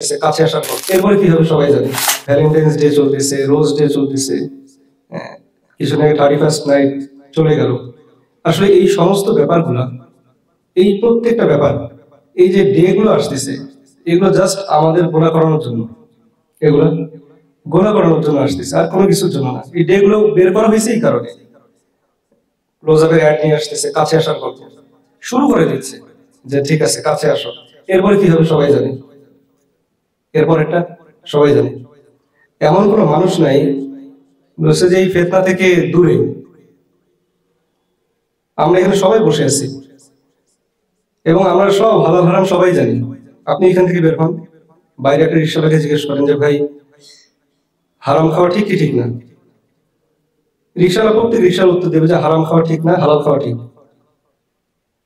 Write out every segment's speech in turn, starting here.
কাছে আসার পর এরপরে কি হবে সবাই জানে। ভ্যালেন্টাইন্স ডে চলতেছে, রোজ ডে চলতেছে, কিছুদিন আগে 31st নাইট চলে গেল। আসলে এই সমস্ত ব্যাপারগুলা, এই প্রত্যেকটা ব্যাপার, এই যে ডে গুলো আসতেছে, এগুলো জাস্ট আমাদের গোনা করানোর জন্য, এগুলো গোনা করানোর জন্য আসতেছে, আর কোনো কিছুর জন্য না। এই ডে গুলো বের করা হয়েছে এই কারণে। ক্লোজ আপের অ্যাড নিয়ে আসতেছে, কাছে আসার গল্প শুরু করে দিচ্ছে যে ঠিক আছে কাছে আসো। এরপরে কি হবে সবাই জানে। এরপর একটা সবাই জানে। এমন কোনো মানুষ নাই বলছে যে এই ফিতনা থেকে দূরে। আমরা এখানে সবাই বসে আছি এবং আমরা সব হালাল হারাম সবাই জানি। আপনি এখান থেকে বের হন, বাইরে একটা রিক্সাওয়ালাকে জিজ্ঞেস করেন যে ভাই হারাম খাওয়া ঠিক কি ঠিক না। রিক্সাওয়ালা প্রত্যেক রিক্সার উত্তর দেবে যে হারাম খাওয়া ঠিক না, হালাল খাওয়া ঠিক।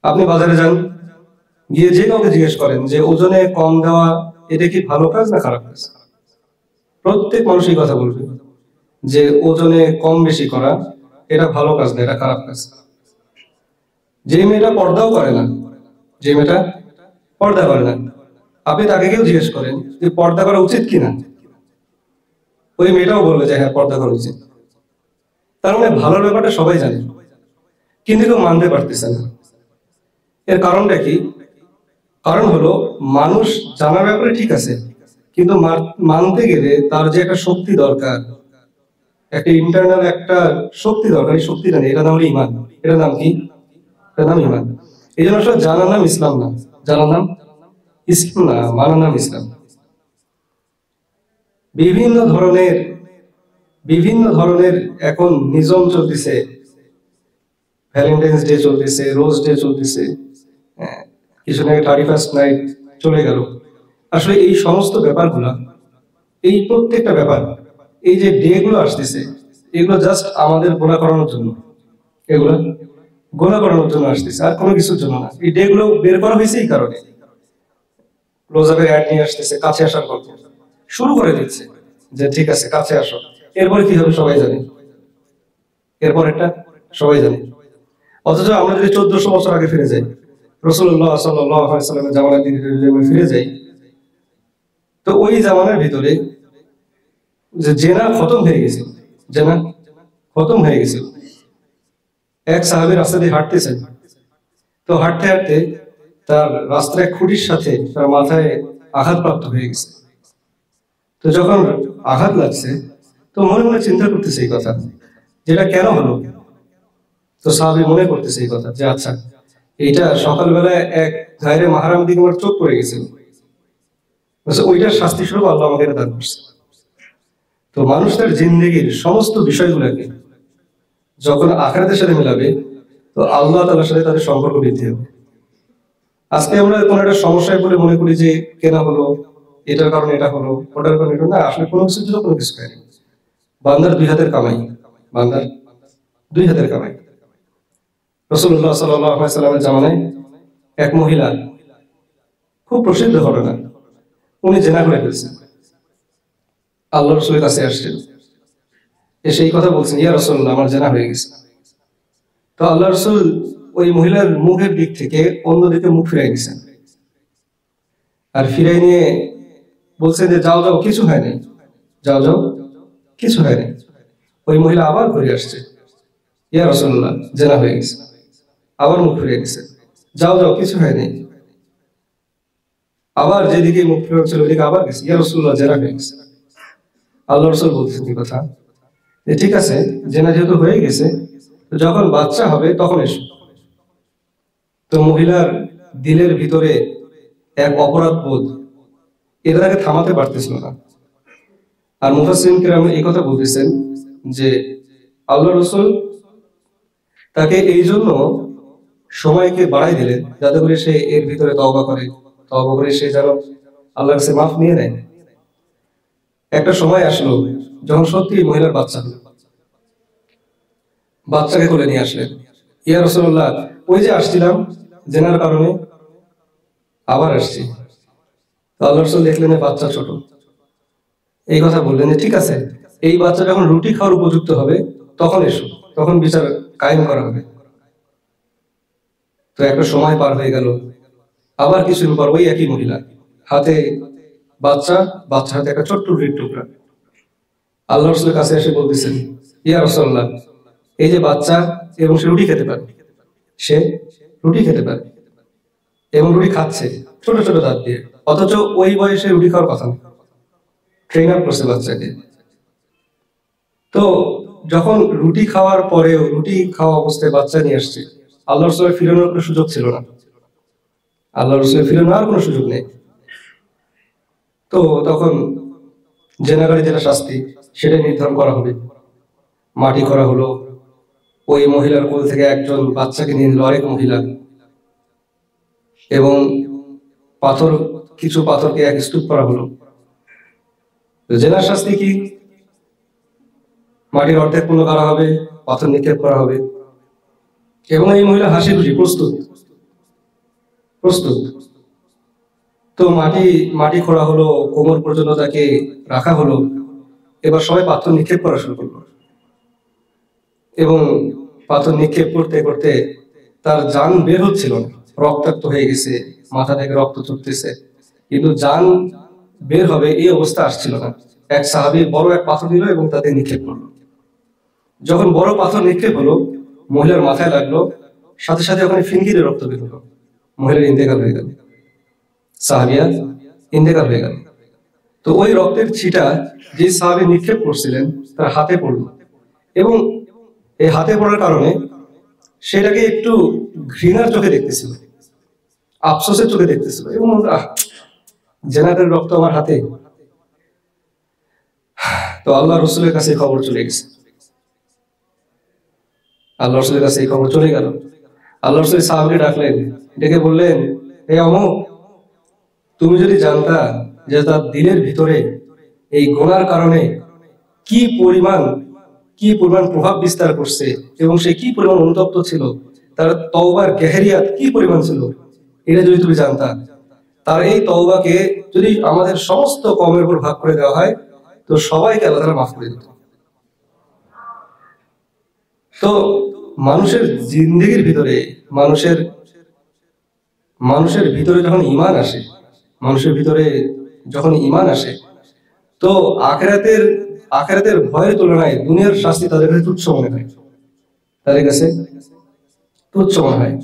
আপনি বাজারে যান, গিয়ে যে কাউকে জিজ্ঞেস করেন যে ওজনে কম দেওয়া এটা কি ভালো কাজ না খারাপ কাজ, প্রত্যেক মানুষই কথা বলবে যে ওজনে কম বেশি করা এটা ভালো কাজ না, এটা খারাপ কাজ। যে মেয়েটা পর্দাও করে না, যে মেয়েটা পর্দা করে না, আপনি তাকে কেউ জিজ্ঞেস করেন যে পর্দা করা উচিত কিনা, ওই মেয়েটাও বলবে যে হ্যাঁ পর্দা করা উচিত। তার মানে ভালোর ব্যাপারটা সবাই জানে, কিন্তু কেউ মানতে পারতেছে না। এর কারণটা কি? কারণ হলো মানুষ জানার ব্যাপারে ঠিক আছে, কিন্তু মানতে গেলে তার যে একটা শক্তি দরকার, একটা ইন্টারনাল একটা শক্তি দরকার। এই শক্তিটা নেই, এটা নাম হলো ইমান। এটার নাম কি? এটার নাম ইমান। এই জন্য আসলে জানার নাম ইসলাম না, জানার নাম ইসলাম না, মানার নাম ইসলাম। বিভিন্ন ধরনের এখন নিজম চলতেছে, ভ্যালেন্টাইন্স ডে চলতেছে, রোজ ডে চলতেছে, কিছুদিন আগে 31st নাইট চলে গেল। আসলে এই সমস্ত ব্যাপারগুলা, এই প্রত্যেকটা ব্যাপার, এই যে ডে গুলো আসতেছে, এগুলো জাস্ট আমাদের গোনা করানোর জন্য, এগুলো গোনা করানোর জন্য আসতেছে, আর কোনো কিছুর জন্য না। এই ডে গুলো বের করা হয়েছে এই কারণে। ক্লোজ আপের অ্যাড নিয়ে আসতেছে, কাছে আসার গল্প শুরু করে দিচ্ছে যে ঠিক আছে কাছে আসো। এরপরে কি হবে সবাই জানে। এরপর একটা সবাই জানে। অথচ আমরা যদি 1400 বছর আগে ফিরে যাই, রাসূলুল্লাহ সাল্লাল্লাহু আলাইহি ওয়াসাল্লামের জামানায় ফিরে যাই, তো ওই জামানার ভিতরে যে জেনা খতম হয়ে গেছিল, জেনা খতম হয়ে গেছিল। এক সাহাবী রাস্তা দিয়ে হাঁটতেছেন, তো হাঁটতে হাঁটতে তার রাস্তায় খুঁটির সাথে তার মাথায় আঘাতপ্রাপ্ত হয়ে গেছে। তো যখন আঘাত লাগছে, তো মনে মনে চিন্তা করতেছে এই কথা, যেটা কেন হলো। তো সাহাবী মনে করতেছে এই কথা যে আচ্ছা, এইটা সকালবেলায় এক গায়রে মাহরাম দিকে আমার চোখ পড়ে গেছিল, ওইটার শাস্তি স্বরূপ আল্লাহ আমাকে দান করছে। তো মানুষ তার জিন্দেগির সমস্ত বিষয়গুলোকে যখন আখিরাতের সাথে মিলাবে, তো আল্লাহ তাআলার সাথে তাদের সম্পর্ক বৃদ্ধি হবে। আজকে আমরা কোনো একটা সমস্যায় পড়ে মনে করি যে কেন হলো, এটার কারণে এটা হলো, ওটার কারণে এটা না। আসলে কোনো কিছুর জন্য কোনো কিছু হয়নি। বান্দার 2 হাতের কামাই, বান্দার 2 হাতের কামাই। রাসূলুল্লাহ সাল্লাল্লাহু আলাইহি ওয়াসাল্লামের জামানায় এক মহিলা, খুব প্রসিদ্ধ ঘটনা, উনি জেনা করে ফেলছেন। আল্লাহ রাসূলের কাছে আসছেন, এসে এই কথা বলছেন, ইয়া রাসূলুল্লাহ আমার জেনা হয়ে গেছে। তো আল্লাহ রাসূল ওই মহিলার মুখের দিক থেকে অন্যদিকে মুখ ফিরাই দিয়েছেন, আর ফিরাই নিয়ে বলছেন যে যাও যাও কিছু হয় নাই, যাও যাও কিছু হয় নাই। ওই মহিলা আবার ঘুরে আসছে, ইয়া রাসূলুল্লাহ জেনা হয়ে গেছে। আবার মুখ ফিরিয়ে দিচ্ছে, যাও যাও কিছু হয় নাই। আবার যেদিকে মুখ ফিরে ছিল ওদিকে আবার গেছে, ইয়া রাসূলুল্লাহ জেনা হয়ে গেছে। আল্লাহ রাসূল বলছেন কি কথা, যে ঠিক আছে জেনা যেহেতু হয়ে গেছে, তো যখন বাচ্চা হবে তখন এসো। তো মহিলার দিলের ভিতরে এক অপরাধ বোধ, এটা তাকে থামাতে পারতেছিল না। আর মুফাসসিরিন কিরাম এই কথা বলতেছেন যে আল্লাহ রাসূল তাকে এই জন্য সময়কে বাড়াই দিলেন, যাতে করে সে এর ভিতরে তওবা করে সে যেন আল্লাহর কাছে মাফ নিয়ে নেয়। একটা সময় আসলো যখন সত্যি মহিলার বাচ্চা হলো, বাচ্চাকে কোলে নিয়ে আসলেন। ইয়া রাসূলুল্লাহ ওই যে আসছিলাম জেনার কারণে, আবার আসছি। তো আল্লাহ রাসূল দেখলেন বাচ্চা ছোট, এই কথা বললেন যে ঠিক আছে এই বাচ্চা যখন রুটি খাওয়ার উপযুক্ত হবে তখন এসো, তখন বিচার কায়েম করা হবে। তো একটা সময় পার হয়ে গেল, আবার কিছুদিন পর ওই একই মহিলা হাতে বাচ্চা, বাচ্চা হাতে একটা ছোট্ট রুটির টুকরা। আল্লাহ রাসূলের কাছে এসে বলতেছেন, ইয়া রাসূলুল্লাহ, এই যে বাচ্চা, এবং সে রুটি খেতে পারে, সে রুটি খেতে পারে এবং রুটি খাচ্ছে ছোট ছোট দাঁত দিয়ে, অথচ ওই বয়সে রুটি খাওয়ার কথা না, ট্রেন আপ করছে বাচ্চাকে। তো যখন রুটি খাওয়ার পরেও রুটি খাওয়া অবস্থায় বাচ্চা নিয়ে আসছে, আল্লাহ রাসূলের ফিরানোর কোনো সুযোগ ছিল না, আল্লাহ রাসূলের ফিরানোর কোনো সুযোগ নেই। তো তখন জেনাগারে যেটা শাস্তি সেটা নির্ধারণ করা হবে, মাটি করা হলো, ওই মহিলার কোল থেকে একজন বাচ্চাকে নিয়ে নিল আরেক মহিলা, এবং কিছু পাথরকে এক স্তূপ করা হলো। জেনার শাস্তি কি? মাটির অর্ধেক পূর্ণ করা হবে, পাথর নিক্ষেপ করা হবে, এবং এই মহিলা হাসি খুশি প্রস্তুত প্রস্তুত। তো মাটি খোঁড়া হলো, কোমর পর্যন্ত তাকে রাখা হলো, এবার সবাই পাথর নিক্ষেপ করা শুরু করলো, এবং পাথর নিক্ষেপ করতে করতে তার জান বের হচ্ছিল না, রক্তাক্ত হয়ে গেছে, মাথা থেকে রক্ত চড়তেছে, কিন্তু জান বের হবে এই অবস্থা আসছিল না। এক সাহাবী বড় এক পাথর দিল এবং তাতে নিক্ষেপ করলো। যখন বড় পাথর নিক্ষেপ হলো, মহিলার মাথায় লাগলো, সাথে সাথে ওখানে ফিনকিরে রক্ত বের হলো, মহিলার ইন্তেকাল হয়ে গেল, সাহাবিয়া ইন্তেকাল হয়ে গেল। তো ওই রক্তের ছিটা যে সাহাবী নিক্ষেপ করছিলেন তার হাতে পড়লো, এবং এই হাতে পড়ার কারণে সেটাকে একটু ঘৃণার চোখে দেখতেছিল, আফসোসের চোখে দেখতেছিল, এবং জেনারের রক্ত আমার হাতে। তো আল্লাহ রাসূলের কাছে খবর চলে গেছে, আল্লাহ রাসূলের কাছে এই খবর চলে গেল। আল্লাহ রাসূল সাহাবীকে ডাকলেন, ডেকে বললেন, হে অমুক, তুমি যদি জানতা যে তার দিলের ভিতরে এই গুনার কারণে কি পরিমাণ প্রভাব বিস্তার করছে, এবং সে কি পরিমাণ অনুতপ্ত ছিল, তার তওবার গেহেরিয়াত কি পরিমাণ ছিল, এটা যদি তুমি জানতা, তার এই তওবাকে যদি আমাদের সমস্ত কওমের উপর ভাগ করে দেওয়া হয়, তো সবাইকে আল্লাহ তাআলা মাফ করে দিত। তো মানুষের জিন্দেগির ভিতরে, মানুষের ভিতরে যখন ঈমান আসে, তো আখিরাতের ভয়ের তুলনায় দুনিয়ার শাস্তি তাদের কাছে তুচ্ছ মনে হয়,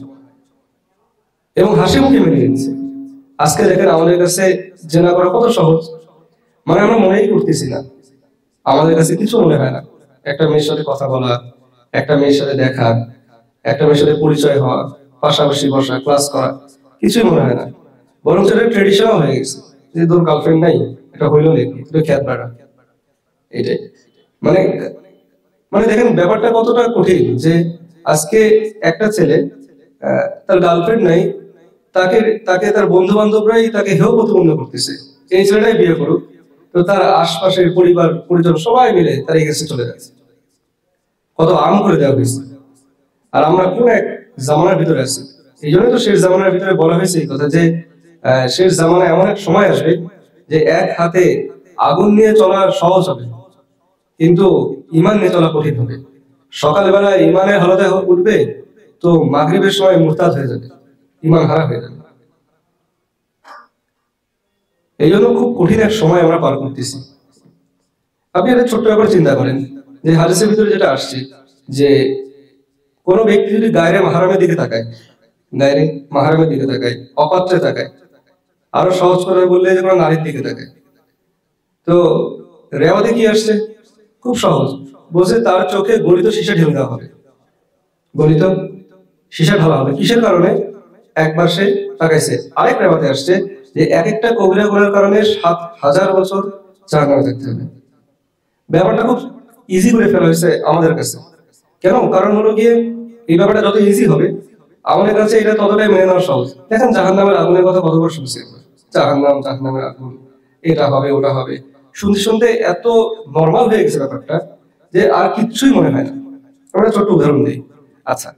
এবং হাসি মুখে মেনে নিচ্ছে। আজকে দেখেন আমাদের কাছে জেনা করা কত সহজ, মানে আমরা মনেই করতেছি না, আমাদের কাছে কিছু মনে হয় না। একটা মেয়ের সাথে কথা বলা, একটা মেয়ের সাথে দেখা, একটা মেয়ের সাথে পরিচয় হওয়া, পাশাপাশি বসা, ক্লাস করা, কিছুই মনে হয় না, বরং সেটা ট্রেডিশনাল হয়ে গেছে, যে তোর গার্লফ্রেন্ড নাই, এটা হইলো নাকি, তুই খ্যাত বাড়া, এটাই। মানে দেখেন ব্যাপারটা কতটা কঠিন, যে আজকে একটা ছেলে তার গার্লফ্রেন্ড নাই, তাকে তার বন্ধু বান্ধবরাই তাকে হেয় প্রতিপন্ন করতেছে, এই ছেলেটাই বিয়ে করুক, তো তার আশপাশের পরিবার পরিজন সবাই মিলে তার কাছে চলে যাচ্ছে, কত আম করে দেওয়া হয়েছে। আর আমরা কোন এক জামানার ভিতরে আছি। এই জন্য তো শেষ জামানার ভিতরে বলা হয়েছে এই কথা, যে শেষ জামানায় এমন এক সময় আসবে যে এক হাতে আগুন নিয়ে চলা সহজ হবে, কিন্তু ঈমান নিয়ে চলা কঠিন হবে। সকালবেলা ঈমানের হালতে উঠবে, তো মাগরিবের সময় মুরতাদ হয়ে যাবে, ঈমান হারা হয়ে যাবে। এই জন্য খুব কঠিন এক সময় আমরা পার করতেছি। আপনি একটা ছোট্ট ব্যাপার চিন্তা করেন, যে হাদিসের ভিতরে যেটা আসছে, যে কোনো ব্যক্তি যদি গায়রে মাহরামের দিকে তাকায়, অপাত্রে তাকায়, আরো সহজ করে বললে যে কোনো নারীর দিকে তাকায়, তো রেওয়াতে কি আসছে? খুব সহজ, বলছে তার চোখে গলিত সীসা ঢেলে দেওয়া হবে, গলিত সীসা ঢালা হবে। কিসের কারণে? একবার সে তাকাইছে। আরেক রেওয়াতে আসছে যে এক একটা কবিরা গুনার কারণে ৭,০০০ বছর জাহান্নামে থাকতে হবে। ব্যাপারটা খুব ইজি করে ফেলা হয়েছে আমাদের কাছে। কেন? কারণ হলো গিয়ে এই ব্যাপারটা যত ইজি হবে আমাদের কাছে এটা ততটাই মেনে নেওয়া সহজ। দেখেন জাহান্নামের আগুনের কথা কতবার শুনছি, জাহান্নামের আগুন, এটা হবে ওটা হবে, শুনতে শুনতে এত নর্মাল হয়ে গেছে ব্যাপারটা যে আর কিচ্ছুই মনে হয় না। আমরা ছোট্ট উদাহরণ দিই। আচ্ছা,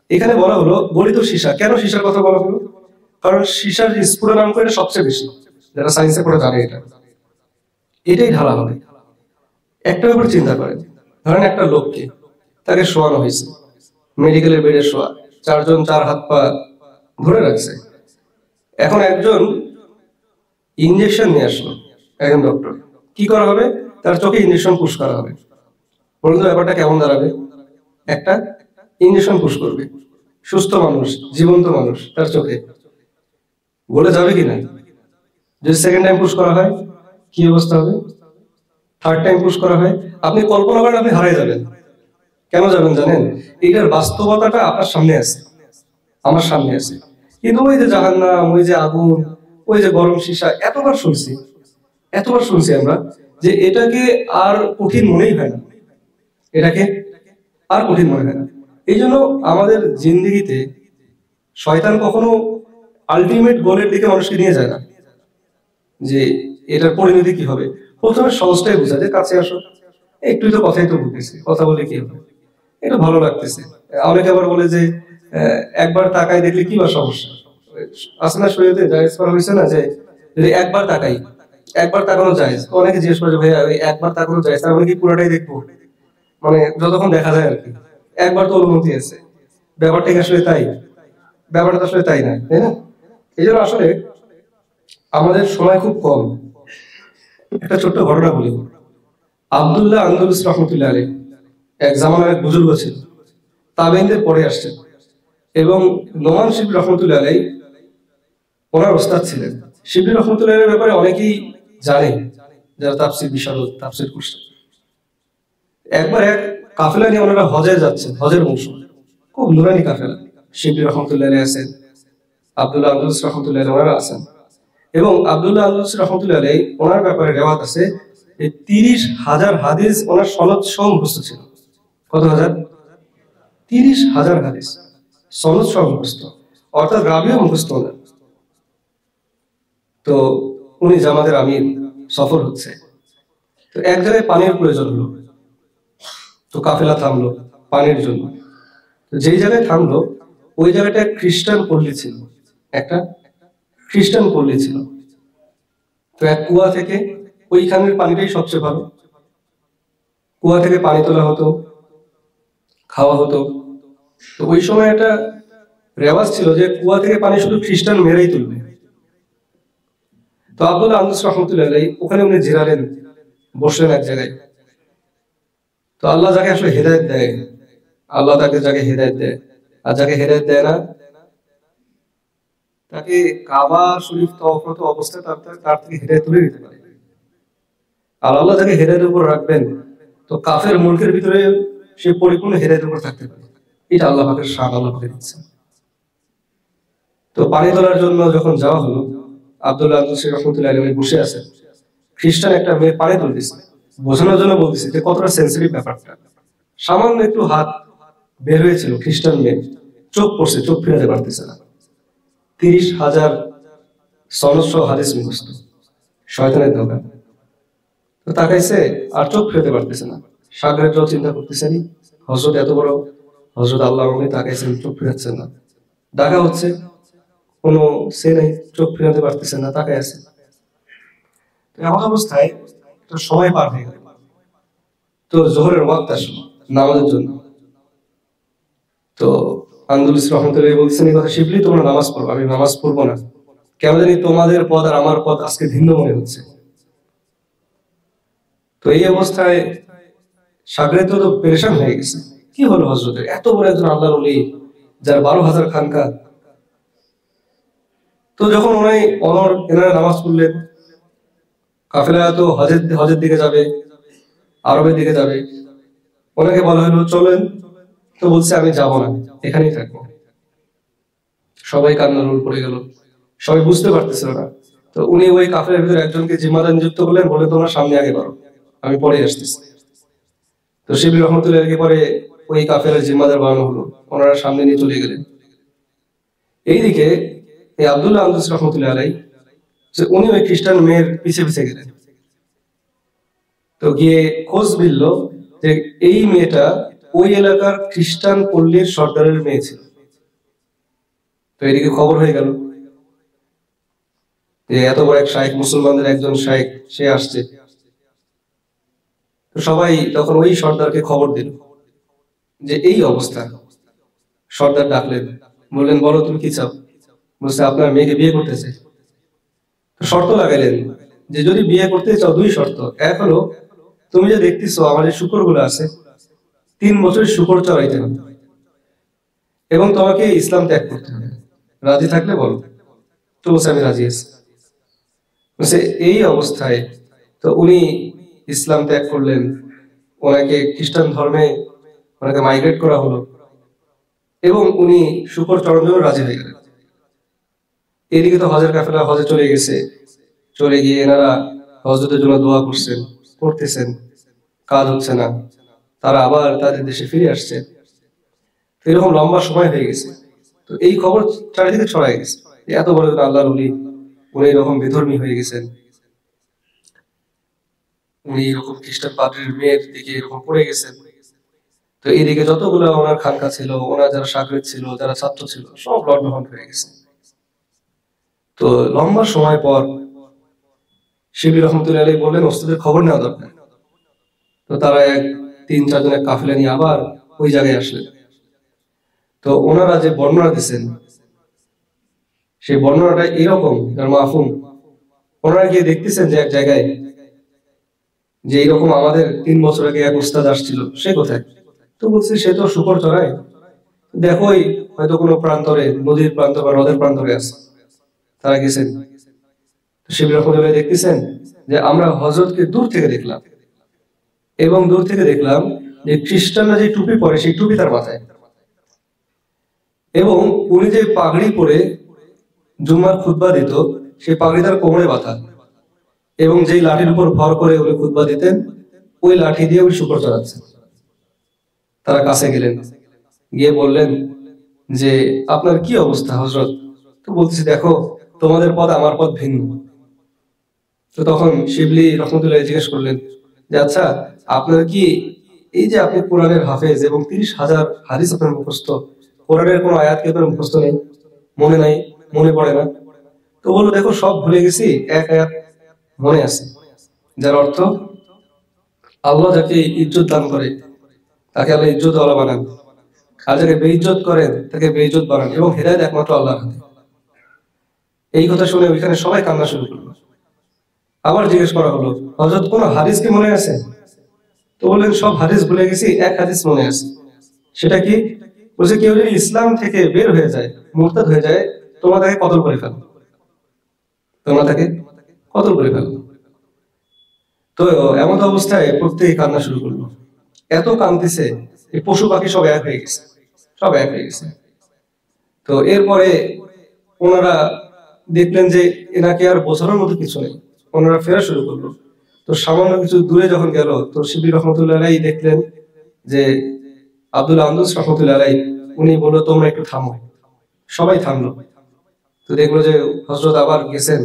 এখানে বলা হলো গলিত সীসা। কেন সীসার কথা বলা হলো? কারণ সীসার স্ফুটনাঙ্ক এটা সবচেয়ে বেশি, যারা সায়েন্সে পড়ে জানে এটাই ঢালা হবে। একটা ব্যাপার চিন্তা করেন, ধরেন একটা লোককে তাকে শোয়ানো হয়েছে, মেডিকেলের বেডে শোয়া, 4 জন 4 হাত পা ধরে রাখছে। এখন একজন ইনজেকশন নিয়ে আসলো, একজন ডক্টর, কি করা হবে? তার চোখে ইঞ্জেকশন পুশ করা হবে। বলুন তো ব্যাপারটা কেমন দাঁড়াবে? একটা ইঞ্জেকশন পুশ করবে সুস্থ মানুষ, জীবন্ত মানুষ, তার চোখে গলে যাবে কিনা? যদি সেকেন্ড টাইম পুশ করা হয় কি অবস্থা হবে? থার্ড টাইম পুশ করা হয়, আপনি কল্পনা করেন আপনি হারিয়ে যাবেন। কেন যাবেন জানেন? এটার বাস্তবতাটা আপনার সামনে আছে, আমার সামনে আছে। কিন্তু ওই যে জাহান্নাম, ওই যে আগুন, ওই যে গরম সীসা, এতবার শুনছি আমরা যে এটাকে আর কঠিন মনেই হয় না, এটাকে আর কঠিন মনে হয় না। এই জন্য আমাদের জিন্দেগিতে শয়তান কখনো আলটিমেট গোলের দিকে মানুষকে নিয়ে যায় না, যে এটার পরিণতি কি হবে। প্রথমে সহজটাই বোঝা, যে কাছে আসো, একটু তো কথাই তো বলতেছি, কথা বলে কি হবে, এটা ভালো লাগতেছে। অনেকে আবার বলে যে একবার তাকাই দেখলে কি বা সমস্যা আছে না, শরীয়তে জায়েজ করা হয়েছে না, যে যদি একবার তাকানো যায়। অনেকে জিজ্ঞেস করে যে ভাইয়া ওই একবার তাকানো যায়, তার মানে কি পুরোটাই দেখবো? মানে যতক্ষণ দেখা যায় আর কি, একবার তো অনুমতি আছে। ব্যাপারটা আসলে তাই? ব্যাপারটা তো আসলে তাই না, তাই না? এই জন্য আসলে আমাদের সময় খুব কম। একটা ছোট্ট ঘটনা বলি। আব্দুল্লাহ আন্দলুস রহমতুল্লাহ আলাইহি এক জামানার এক বুজুর্গ ছিল, তাবেঈনদের পরে আসছেন, এবং নোমান শিবলি রহমতুল্লাহ আলাইহি ওনার ওস্তাদ ছিলেন। শিবলি রহমতুল্লাহ আলাইহির ব্যাপারে অনেকেই জানেন যারা তাফসীর বিশারদ, তাফসীর করছেন। একবার এক কাফেলা নিয়ে ওনারা হজে যাচ্ছেন, হজের মৌসুম, খুব নুরানি কাফেলা। শিবলি রহমতুল্লাহ আলাইহি আছেন, আব্দুল্লাহ আন্দলুস রহমতুল্লাহ আলাইহি ওনারা আছেন। এবং আব্দুল্লাহ আন্দলুস রহমতুল্লাহ আলাইহি ওনার ব্যাপারে রেওয়ায়াত আছে 30,000 হাদিস ওনার সনদ সহ মুখস্থ ছিল। কত হাজার? 30,000 হাদিস সনদ সহ মুখস্থ, অর্থাৎ রাবিও মুখস্থ ওনার। তো উনি জামাতের আমির, সফর হচ্ছে, তো এক জায়গায় পানির প্রয়োজন হলো, তো কাফেলা থামলো পানির জন্য। তো যেই জায়গায় থামলো ওই জায়গাটা খ্রিস্টান পল্লী ছিল, একটা খ্রিস্টান পল্লী ছিল। তো এক কুয়া থেকে, ওইখানের পানিটাই সবচেয়ে ভালো, কুয়া থেকে পানি তোলা হতো, খাওয়া হতো। তো ওই সময় একটা রেওয়াজ ছিল যে কুয়া থেকে পানি শুধু খ্রিস্টান মেয়েরাই তুলবে। তো আব্দুল্লাহ আন্দলুস রহমতুল্লাহ আলাইহি ওখানে উনি জিরালেন, বসলেন এক জায়গায়। তো আল্লাহ যাকে আসলে হেদায়েত দেয়, আল্লাহ তাকে যাকে হেদায়েত দেয়, আর যাকে হেদায়েত দেয় না তাকে কাবা শরীফ তওয়াফ অবস্থায় তার থেকে হেদায়েত তুলে নিতে পারে। আর আল্লাহ যাকে হেদায়েতের উপর রাখবেন, তো কাফের মুলকের ভিতরে সে পরিপূর্ণ হেদায়েতের উপর থাকতে পারে। এটা আল্লাহ পাকের শান, আল্লাহ পাকের ইচ্ছা। তো পানি তোলার জন্য যখন যাওয়া হলো, আব্দুল্লাহ আন্দলুস রহমতুল্লাহ আলাইহি বসে আছেন, খ্রিস্টান একটা মেয়ে পানি তুলতেছে, বোঝানোর জন্য বলতেছে যে কতটা সেন্সিটিভ ব্যাপারটা। সামান্য একটু হাত বের হয়েছিল, খ্রিস্টান মেয়ে চোখ পড়ছে, চোখ ফিরাতে পারতেছে না। 30,000 সনদ সহ হাদিস মুখস্থ, শয়তানের ধোঁকা। তো তাকাইছে আর চোখ ফিরাতে পারতেছে না। সাগরের জল চিন্তা করতেছেন, হযরত এত বড় হযরত আল্লাহ, উনি তাকাইছেন, চোখ ফিরাচ্ছেন না। ডাকা হচ্ছে, কোনো সে নেই, চোখ ফিরাতে পারতেছে না, তাকাই আছে। এমন অবস্থায় একটা সময় পার হয়ে গেল। তো জোহরের ওয়াক্ত আসলো নামাজের জন্য। তো আন্দলুস রহমতুল্লাহ বলছেন এই কথা, শিবলি তোমরা নামাজ পড়ো। আমি নামাজ পড়বো না, কেন জানি তোমাদের পদ আর আমার পদ আজকে ভিন্ন মনে হচ্ছে। তো এই অবস্থায় সাগরে তো পেরেশান হয়ে গেছে, কি হলো হযরতের? এত বড় একজন আল্লাহর ওলি, যার 12,000 খানকা। তো যখন এনারা নামাজ পড়লেন, কাফেলা তো হজের দিকে যাবে, আরবের দিকে যাবে, ওনাকে বলা হলো চলেন। তো বলছে আমি যাব না, এখানেই থাকবো। সবাই কান্নার রোল পড়ে গেল, সবাই বুঝতে পারতেছিল না। তো উনি ওই কাফেলার ভিতরে একজনকে জিম্মাদার নিযুক্ত করলেন, বলে তোমরা সামনে আগে করো, আমি পরে আসতেছি। তো শিবলি রহমতুল্লাহকে পরে ওই কাফেলার জিম্মাদার বানানো হলো, ওনারা সামনে নিয়ে চলে গেলেন। এইদিকে এই আব্দুল্লাহ আন্দলুস রহমতুল্লাহ আলাইহি উনি ওই খ্রিস্টান মেয়ের পিছে পিছে গেলেন। তো গিয়ে খোঁজ মিলল যে এই মেয়েটা ওই এলাকার খ্রিস্টান পল্লীর সর্দারের মেয়ে ছিল। তো এদিকে খবর হয়ে গেল যে এত বড় এক শাইখ, মুসলমানদের একজন শাইখ, সে আসছে। তো সবাই তখন ওই সর্দারকে খবর দিল যে এই অবস্থা। সর্দার ডাকলেন, বললেন বলো তুমি কি চাও? বলছে আপনার মেয়েকে বিয়ে করতে চাই। শর্ত লাগাইলেন যে যদি বিয়ে করতে চাও দুই শর্ত। এক হলো তুমি যে দেখতেছো আমার যে শুকর গুলো আছে 3 বছর শুকর চড়াইতে হবে এবং তোমাকে ইসলাম ত্যাগ করতে হবে। রাজি থাকলে বলো। তো বলছে আমি রাজি আছি। বলছে এই অবস্থায় তো উনি ইসলাম ত্যাগ করলেন, ওনাকে খ্রিস্টান ধর্মে ওনাকে মাইগ্রেট করা হলো এবং উনি শুকর চড়ানোর জন্য রাজি হয়ে গেলেন। এদিকে তো হজের কাফেলা হজে চলে গেছে, চলে গিয়ে এনারা হজরতের জন্য দোয়া করতেছেন, কাজ হচ্ছে না, তারা আবার তাদের দেশে ফিরে আসছে। এরকম লম্বা সময় হয়ে গেছে। তো এই খবর চারিদিকে ছড়াই গেছে, এত বড় আল্লাহর ওলি উনি এরকম বেধর্মী হয়ে গেছেন, উনি এরকম খ্রিস্টান পাদ্রীর মেয়ের দিকে এরকম পড়ে গেছেন। তো এইদিকে যতগুলো ওনার খানকা ছিল, ওনার যারা সাগরেদ ছিল, যারা ছাত্র ছিল, সব লন্ডভন্ড হয়ে গেছে। তো লম্বা সময় পর শিবির রহমতুল্লাহ আলাইহি বললেন ওস্তাদের খবর নেওয়া দরকার। তো তারা 3-4 জনের কাফেলা নিয়ে আবার ওই জায়গায় আসলেন। তো ওনারা যে বর্ণনা দিচ্ছেন সেই বর্ণনাটা এরকম মাফুম। ওনারা গিয়ে দেখতেছেন যে এক জায়গায় যে এইরকম আমাদের 3 বছর আগে এক উস্তাদ আসছিল, সে কোথায়? তো বলছে সে তো শুকর চড়ায়, দেখোই হয়তো কোনো প্রান্তরে, নদীর প্রান্ত বা হ্রদের প্রান্তরে আছে। তারা গেছেন। শিবির রহমতুল্লাহ দেখতেছেন যে আমরা হযরতকে দূর থেকে দেখলাম এবং দূর থেকে দেখলাম যে খ্রিস্টানরা যে টুপি পরে সেই টুপি তার মাথায়, এবং উনি যে পাগড়ি পরে জুম্মার খুতবা দিত সেই পাগড়ি তার কোমরে বাঁধা, এবং যেই লাঠির উপর ভর করে উনি খুতবা দিতেন ওই লাঠি দিয়ে উনি শুকর চড়াচ্ছেন। তারা কাছে গেলেন, গিয়ে বললেন যে আপনার কি অবস্থা হযরত? তো বলতেছি দেখো তোমাদের পথ আমার পথ ভিন্ন। তো তখন শিবলি রহমতুল্লাহ জিজ্ঞেস করলেন যে আচ্ছা আপনার কি এই যে আপনি কোরআনের হাফেজ এবং 30,000 হাদিস আপনার মুখস্থ, কোরআনের কোনো আয়াত কি আপনার মুখস্থ নেই, মনে নাই, মনে পড়ে না? তো বললো দেখো সব ভুলে গেছি, এক আয়াত মনে আছে, যার অর্থ আল্লাহ যাকে ইজ্জত দান করে তাকে আল্লাহ ইজ্জত ওয়ালা বানান, আর যাকে বেইজ্জত করেন তাকে বেইজ্জত বানান, এবং হেদায়েত একমাত্র আল্লাহর হাতে। এই কথা শুনে ওইখানে সবাই কান্না শুরু করলো। আবার জিজ্ঞেস করা হলো হযরত কোন হাদিস কি মনে আছে? তো বললেন সব হাদিস ভুলে গেছি, এক হাদিস মনে আছে। সেটা কি? বলছে কেউ যদি ইসলাম থেকে বের হয়ে যায়, মুরতাদ হয়ে যায়, তোমরা তাকে কতল করে ফেলো, তোমরা তাকে কতল করে ফেলো। তো এমন অবস্থায় প্রত্যেকে কান্না শুরু করলো। এত কাঁদতেছে এই পশু পাখি সব এক হয়ে গেছে, সব এক হয়ে গেছে। তো এরপরে ওনারা দেখলেন যে এনাকে আর বোঝানোর মতো কিছু নেই, ওনারা ফেরা শুরু করলো। তো সামান্য কিছু দূরে যখন গেল তো শিবির রহমতুল্লাহ আলাইহি দেখলেন যে আব্দুল আন্দুস রহমতুল্লাহ আলাইহি উনি বললো তোমরা একটু থামো। সবাই থামলো। তো দেখলো যে হযরত আবার গেছেন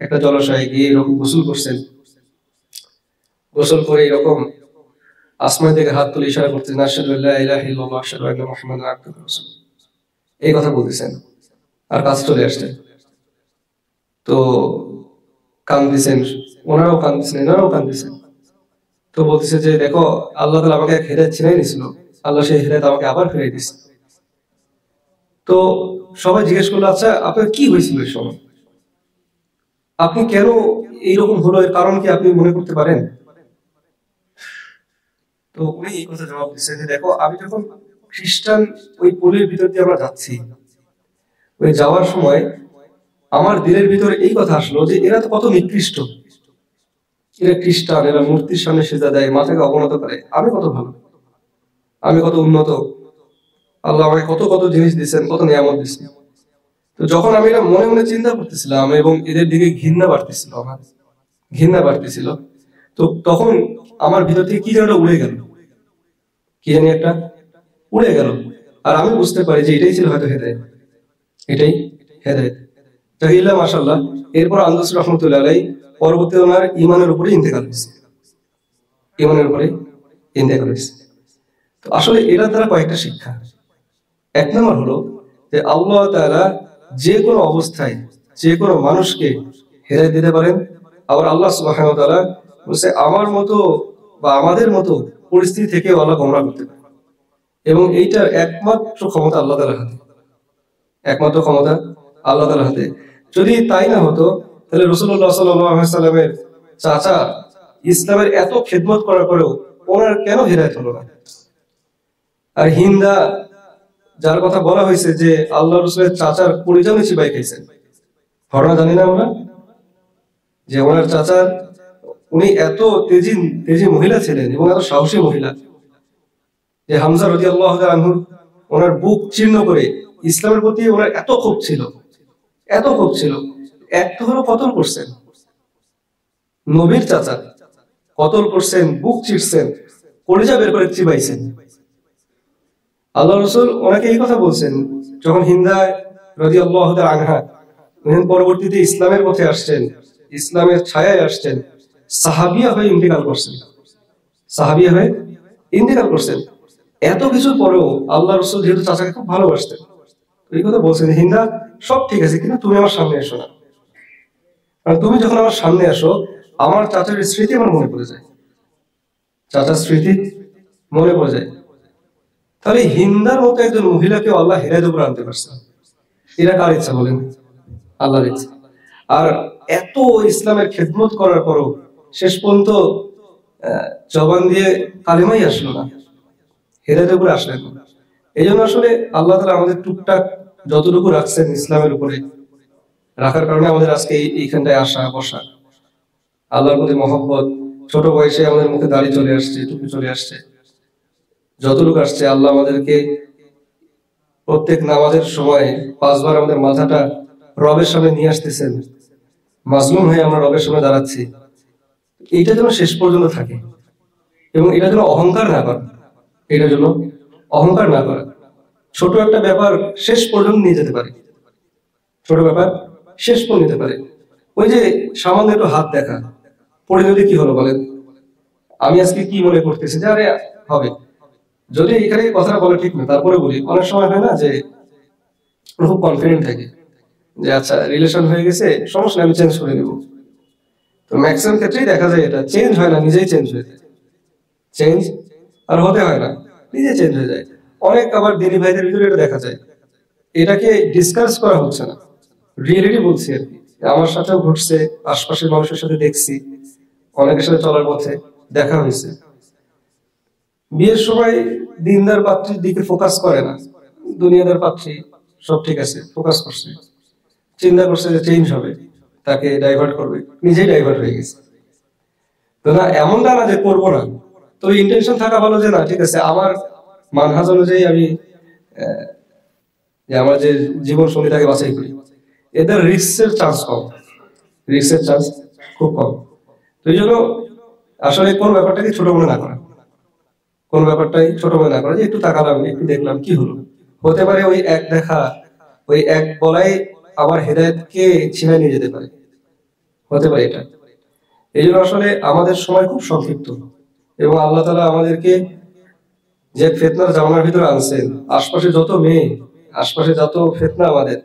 একটা জলাশয়ে, গিয়ে এরকম গোসল করছেন। গোসল করে এরকম আসমান থেকে হাত তুলে ইশারা করতেছেন আশহাদু আল্লা ইলাহা ইল্লাল্লাহ আশহাদু আন্না মুহাম্মাদান আবদুহু ওয়া রাসূলুহু, এই কথা বলতেছেন। আর কাজ চলে আসছে। তো কান্দিছেন, ওনারাও কান্দিছেন, এনারাও কান্দিছেন। তো বলতেছে যে দেখো আল্লাহ তাআলা আমাকে এক হেদায়েত ছিনাই নিয়েছিল, আল্লাহ সেই হেদায়েত আমাকে আবার ফিরিয়ে দিয়েছে। তো সবাই জিজ্ঞেস করলো আচ্ছা আপনার কি হয়েছিল এই সময়, আপনি কেন এইরকম হলো, এর কারণ কি আপনি মনে করতে পারেন? তো উনি এই কথা জবাব দিচ্ছেন যে দেখো আমি যখন খ্রিস্টান ওই পল্লীর ভিতর দিয়ে আমরা যাচ্ছি, ওই যাওয়ার সময় আমার দিলের ভিতরে এই কথা আসলো যে এরা তো কত নিকৃষ্ট, এরা খ্রিস্টান, এরা মূর্তির সামনে সেজদা দেয়, মাথাকে অবনত করে, আমি কত ভালো, আমি কত উন্নত, আল্লাহ আমাকে কত কত জিনিস দিচ্ছেন, কত নিয়ামত দিচ্ছেন। তো যখন আমি এটা মনে মনে চিন্তা করতেছিলাম এবং এদের দিকে ঘৃণা বাড়তেছিল, আমার ঘৃণা বাড়তেছিল, তো তখন আমার ভিতর থেকে কি যেন উড়ে গেল, কি জানি একটা উড়ে গেল। আর আমি বুঝতে পারি যে এটাই ছিল হয়তো হেদায়েত, এটাই হেদায়েত। তাহিল্লাহ মাশাআল্লাহ। এরপর আন্দুস রহমতুল্লাহ আলাইহি পরবর্তী ওনার ঈমানের উপরে ইন্তেকাল হয়েছে, ঈমানের উপরে ইন্তেকাল হয়েছে। তো আসলে এটার দ্বারা কয়েকটা শিক্ষা। এক নম্বর হলো যে আল্লাহ তাআলা যে কোনো অবস্থায় যে কোনো মানুষকে হেদায়েত দিতে পারেন। আবার আল্লাহ সুবহানাহু ওয়া তাআলা বলছে আমার মতো বা আমাদের মতো পরিস্থিতি থেকে আল্লাহ গোমরাহ করতে পারে, এবং এইটার একমাত্র ক্ষমতা আল্লাহ তাআলার হাতে, একমাত্র ক্ষমতা আল্লাহ তাআলার হাতে। যদি তাই না হতো তাহলে রাসূলুল্লাহ সাল্লাল্লাহু আলাইহি ওয়াসাল্লামের চাচা ইসলামের এত খেদমত করার পরেও ওনার কেন হেদায়েত হলো না? আর হিন্দা যার কথা বলা হয়েছে যে আল্লাহ রসুলের চাচার পরিজনে চিবাই খাইছেন, ঘটনা জানি না আমরা, যে ওনার চাচার উনি এত তেজি মহিলা ছিলেন এবং এত সাহসী মহিলা যে হামজা রাদিয়াল্লাহু তাআলা আনহু ওনার বুক চিহ্ন করে ইসলামের প্রতি ওনার এত ক্ষোভ ছিল, এত ক্ষোভ ছিল, একটা হলো কতল করছেন নবীর চাচা, কতল করছেন, বুক চিরছেন, কলিজা বের করে চিবাইছেন। আল্লাহ রসুল ওনাকে এই কথা বলছেন যখন হিন্দা রাদিয়াল্লাহু তাআলা আনহা পরবর্তীতে ইসলামের পথে আসছেন, ইসলামের ছায়ায় আসছেন, সাহাবিয়া হয়ে ইন্তেকাল করছেন, সাহাবিয়া হয়ে ইন্তেকাল করছেন। এত কিছু পরেও আল্লাহ রসুল যেহেতু চাচাকে খুব ভালোবাসতেন, এই কথা বলছেন, হিন্দা সব ঠিক আছে কিন্তু তুমি আমার সামনে এসো না, কারণ তুমি যখন আমার সামনে আসো আমার চাচার স্মৃতি আমার মনে পড়ে যায়, চাচার স্মৃতি মনে পড়ে যায়। তাহলে হিন্দার মতো একজন মহিলাকে আল্লাহ হেদায়েতের উপর আনতে পারছে, এটা কার ইচ্ছা বলেন? আল্লাহর ইচ্ছা। আর এত ইসলামের খেদমত করার পরও শেষ পর্যন্ত জবান দিয়ে কালেমাই আসলো না, হেদায়েতের উপরে আসলেন না। এই জন্য আসলে আল্লাহ তাআলা আমাদের টুকটাক যতটুকু রাখছেন ইসলামের উপরে রাখার কারণে আমাদের আজকে এইখানটায় আসা বসা, আল্লাহর প্রতি মহব্বত, ছোট বয়সে আমাদের মুখে দাড়ি চলে আসছে, টুপি চলে আসছে, যতটুকু আসছে আল্লাহ আমাদেরকে প্রত্যেক নামাজের সময় 5 বার আমাদের মাথাটা রবের সামনে নিয়ে আসতেছেন, মাজলুম হয়ে আমরা রবের সামনে দাঁড়াচ্ছি। এইটা যেন শেষ পর্যন্ত থাকে এবং এটা যেন অহংকার না করে, এটার জন্য অহংকার না করা, ছোট একটা ব্যাপার শেষ পর্যন্ত নিয়ে যেতে পারে, ছোট ব্যাপার শেষ পর্যন্ত নিতে পারে। ওই যে সামান্য একটু হাত দেখা পড়ে যদি কি হলো বলেন, আমি আজকে কি মনে করতেছি যে আরে হবে, যদি এখানে কথা বলে ঠিক না, তারপরে বলি অনেক সময় হয় না যে খুব কনফিডেন্ট থাকে যে আচ্ছা রিলেশন হয়ে গেছে, সমস্যা আমি চেঞ্জ করে নেব। তো ম্যাক্সিমাম ক্ষেত্রেই দেখা যায় এটা চেঞ্জ হয় না, নিজেই চেঞ্জ হয়ে যায়, চেঞ্জ আর হতে হয় না, নিজে চেঞ্জ হয়ে যায়। অনেক আবার দিনী ভাইদের ভিতরে এটা দেখা যায়, এটাকে ডিসকাস করা হচ্ছে না, রিয়েলিটি বলছি আর কি, আমার সাথেও ঘটছে, আশপাশের মানুষের সাথে দেখছি, অনেকের সাথে চলার পথে দেখা হয়েছে। বিয়ের সময় দিনদার পাত্রীর দিকে ফোকাস করে না, দুনিয়াদার পাত্রী সব ঠিক আছে, ফোকাস করছে, চিন্তা করছে যে চেঞ্জ হবে, তাকে ডাইভার্ট করবে, নিজেই ডাইভার্ট হয়ে গেছে। তো না, এমনটা না যে করবো না, তো ইন্টেনশন থাকা ভালো যে না ঠিক আছে আমার মানহাজ অনুযায়ী আমি যে আমার যে জীবন সঙ্গীটাকে বাছাই করি, এদের রিস্কের চান্স কম, রিস্কের চান্স খুব কম। তো এই জন্য আসলে কোন ব্যাপারটাকে ছোট মনে না করা, কোন ব্যাপারটাই ছোট মনে না করা, যে একটু তাকালাম একটু দেখলাম কি হলো, হতে পারে ওই এক দেখা, ওই এক বলাই আমার হেদায়েতকে ছিনিয়ে নিয়ে যেতে পারে, হতে পারে এটা। এই জন্য আসলে আমাদের সময় খুব সংক্ষিপ্ত এবং আল্লাহ তাআলা আমাদেরকে যে ফিতনার জামানার ভিতরে আনছেন, আশপাশে যত মেয়ে, আশপাশে যত ফিতনা, আমাদের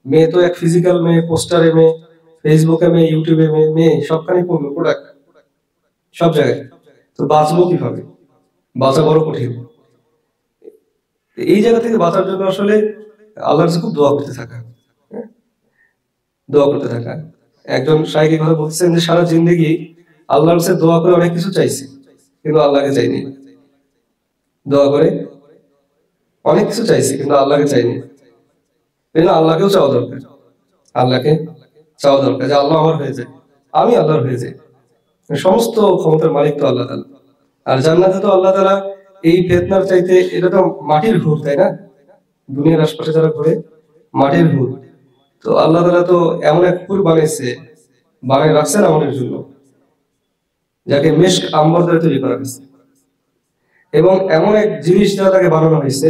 মেয়ে তো এক ফিজিক্যাল মেয়ে, পোস্টারে মেয়ে, ফেসবুকে মেয়ে, ইউটিউবে মেয়ে, মেয়ে সবখানে প্রোডাক্ট সব জায়গায়। তো বাঁচবো কিভাবে? বাঁচা বড় কঠিন। এই জায়গা থেকে বাঁচার জন্য আসলে আল্লাহর কাছে খুব দোয়া করতে থাকা, দোয়া করতে থাকা। একজন শায়েখ কথা বলছেন যে সারা জিন্দেগি আল্লাহর কাছে দোয়া করে অনেক কিছু চাইছি কিন্তু আল্লাহকে চাইনি, দোয়া করে অনেক কিছু চাইছি কিন্তু আল্লাহকে চাইনি। আল্লাহকেও চাওয়া দরকার, আল্লাহকে চাওয়া দরকার যে আল্লাহ আমার হয়ে যায়, আমি আল্লাহর হয়ে যাই। সমস্ত ক্ষমতার মালিক তো আল্লাহ তাআলা। আর জান্নাতে তো আল্লাহ তাআলা এই ফিতনার চাইতে, এটা তো মাটির ঘুর, তাই না? দুনিয়ার আশপাশে যারা ঘুরে মাটির ঘুর, তো আল্লাহ তাআলা তো এমন এক ঘুর বানিয়েছে, বানিয়ে রাখছেন আমাদের জন্য, যাকে মিশক আম্বর দ্বারা তৈরি করা হয়েছে। এবং এমন এক জিনিস দ্বারা তাকে বানানো হয়েছে,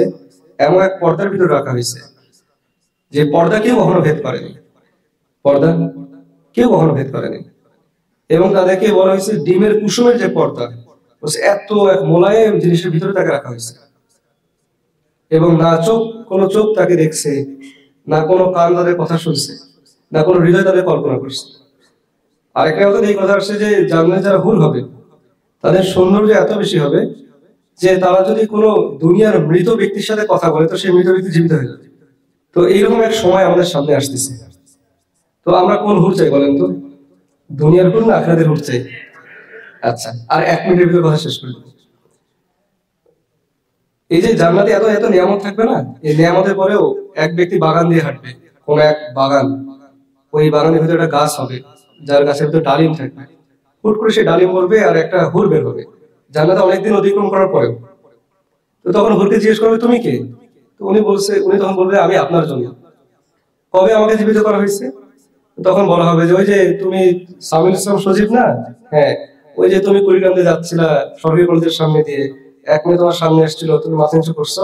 এমন এক পর্দার ভিতরে রাখা হয়েছে যে পর্দা কেউ কখনো ভেদ করেনি, পর্দা কেউ কখনো ভেদ করেনি। এবং তাদেরকে বলা হয়েছে ডিমের কুসুমের যে পর্দা, এত এক মোলায়েম জিনিসের ভিতরে তাকে রাখা হয়েছে। এবং না কোনো চোখ তাকে দেখছে, না কোনো কান তাদের কথা শুনছে, না কোনো হৃদয় তাদের কল্পনা করছে। আরেকটা কথা এই কথা আসছে যে জান্নাতে যারা হুর হবে তাদের সৌন্দর্য এত বেশি হবে যে তারা যদি কোনো দুনিয়ার মৃত ব্যক্তির সাথে কথা বলে তো সেই মৃত ব্যক্তি জীবিত হয়ে যাবে। তো এইরকম এক সময় আমাদের সামনে আসতেছে। তো আমরা কোন হুর চাই বলেন তো? দুনিয়ার হুর না আখিরাতের হুর চাই। আচ্ছা, আর 1 মিনিটের ভিতরে কথা শেষ করে দেবো। এই যে জান্নাতে এত এত নিয়ামত থাকবে না, এই নিয়ামতের পরেও এক ব্যক্তি বাগান দিয়ে হাঁটবে, কোন এক বাগান, ওই বাগানের ভিতরে একটা গাছ হবে, যার গাছের ভিতরে ডালিম থাকবে। হুট করে সে ডালিম পড়বে আর একটা হুর বের হবে জান্নাতে অনেকদিন অতিক্রম করার পরেও। তো তখন হুরকে জিজ্ঞেস করবে তুমি কে? তো উনি তখন বলবে আমি আপনার জন্য। কবে আমাকে জীবিত করা হয়েছে? তখন বলা হবে যে ওই যে তুমি সামিল ইসলাম সজীব না, হ্যাঁ, ওই যে তুমি কুড়িগ্রামে যাচ্ছিলা সরকারি কলেজের সামনে দিয়ে, এক মেয়ে তোমার সামনে আসছিল, তুমি মাথা নিচু করছো,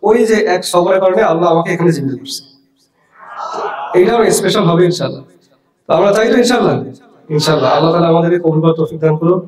ওই যে এক সবরের কারণে আল্লাহ আমাকে এখানে জীবিত করছে। এইটাও স্পেশাল হবে ইনশাল্লাহ। তো আমরা চাই তো ইনশাল্লাহ। ইনশাল্লাহ আল্লাহ তাআলা আমাদেরকে কবুল করার তৌফিক দান করুন।